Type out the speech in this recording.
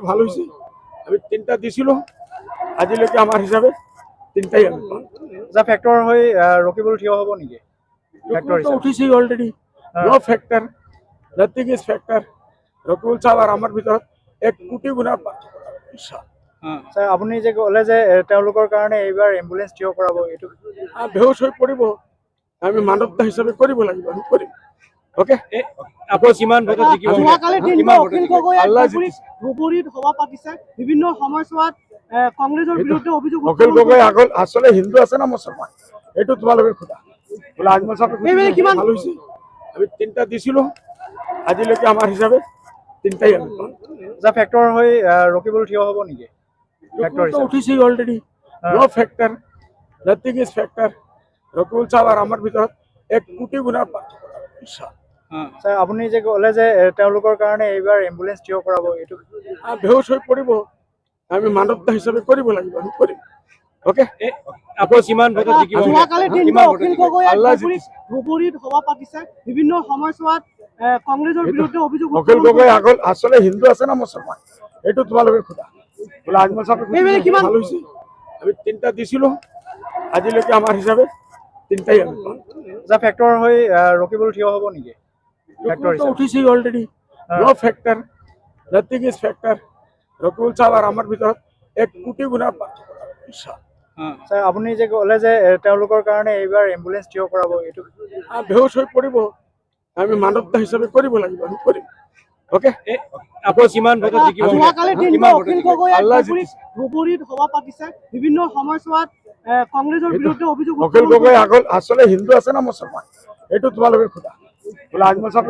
ভালো হয়েছে। আমি 3টা দিছিল, আজিলৈকে আমাৰ হিসাবে 3টাই আমি পাম। যা ফেক্টৰ হৈ ৰকিবুল থিয় হ'ব নেকি? ফেক্টৰ তো উঠিছে already, no factor, nothing is factor. Rakibul সাহেব আৰ আমাৰ ভিতৰত 1 কোটি গুণা পাৰ্থক্য। স্যাৰ আপুনি যে ক'লে যে তেওঁলোকৰ কাৰণে এইবাৰ এম্বুলেন্স থিয় কৰাব, এইটো বেহুশ হৈ পৰিব, আমি মানৱতা হিচাপে কৰিব লাগিব, আমি কৰিম। ওকে, আকৌ কিমান ভোটত জিকিব? যোৱাকালি দিনটো কিমান ভোটত অখিল জিকিব? গগৈয়ে আল্লাহ ধুবুৰীত সভা পাতিছে, বিভিন্ন সময়ছোৱাত কংগ্ৰেছৰ বিৰুদ্ধে অভিযোগ অখিল গগৈ আগল আসলে হিন্দু আছে না মুছলমান, এইটো তোমালোকে সোধা। বোলে আজমল সাহেব কিমান ভালো হয়েছে। আমি 3টা দিছিল, আজিলৈকে আমার হিসাবে 3টাই আমি পাম। যা ফেক্টৰ হৈ ৰকিবুল থিয় হ'ব নেকি? ফেক্টৰ তো উঠিছে already, no factor, nothing is factor. Rakibul সাহেব আৰ আমাৰ ভিতৰত 1 কোটি গুণা পাৰ্থক্য। স্যাৰ আপুনি যে ক'লে যে তেওঁলোকৰ কাৰণে এইবাৰ এম্বুলেন্স থিয় কৰাব, এইটো বেহুশ হৈ পৰিব, আমি মানৱতা হিচাপে কৰিব লাগিব, আমি কৰিম। ওকে, আকৌ কিমান ভোটত জিকিব? যোৱাকালি দিনটো কিমান ভোটত অখিল জিকিব? গগৈয়ে আল্লাহ ধুবুৰীত সভা পাতিছে, বিভিন্ন সময়ছোৱাত কংগ্ৰেছৰ বিৰুদ্ধে অভিযোগ অখিল গগৈ আগল আসলে হিন্দু আছে না মুছলমান, এইটো তোমালোকে সোধা। বোলে আজমল সাহেব কিমান ভালো হয়েছে। আমি 3টা দিছিল, আজিলৈকে আমার হিসাবে 3টাই আমি পাম। যা ফেক্টৰ হৈ ৰকিবুল থিয় হ'ব নেকি? ফেক্টৰ তো উঠিছে already, no factor, nothing is factor. Rakibul সাহেব আৰ আমাৰ ভিতৰত 1 কোটি গুণা পাৰ্থক্য। স্যাৰ আপুনি যে ক'লে যে তেওঁলোকৰ কাৰণে এইবাৰ এম্বুলেন্স থিয় কৰাব, এইটো বেহুশ হৈ পৰিব, আমি মানৱতা হিচাপে কৰিব লাগিব, আমি কৰিম। ওকে, আকৌ কিমান ভোটত জিকিব? যোৱাকালি দিনটো কিমান ভোটত অখিল জিকিব? গগৈয়ে আল্লাহ ধুবুৰীত সভা পাতিছে, বিভিন্ন সময়ছোৱাত কংগ্ৰেছৰ বিৰুদ্ধে অভিযোগ অখিল গগৈ আগল আসলে হিন্দু আছে না মুছলমান, এইটো তোমালোকে সোধা। বোলে আজমল সাহেব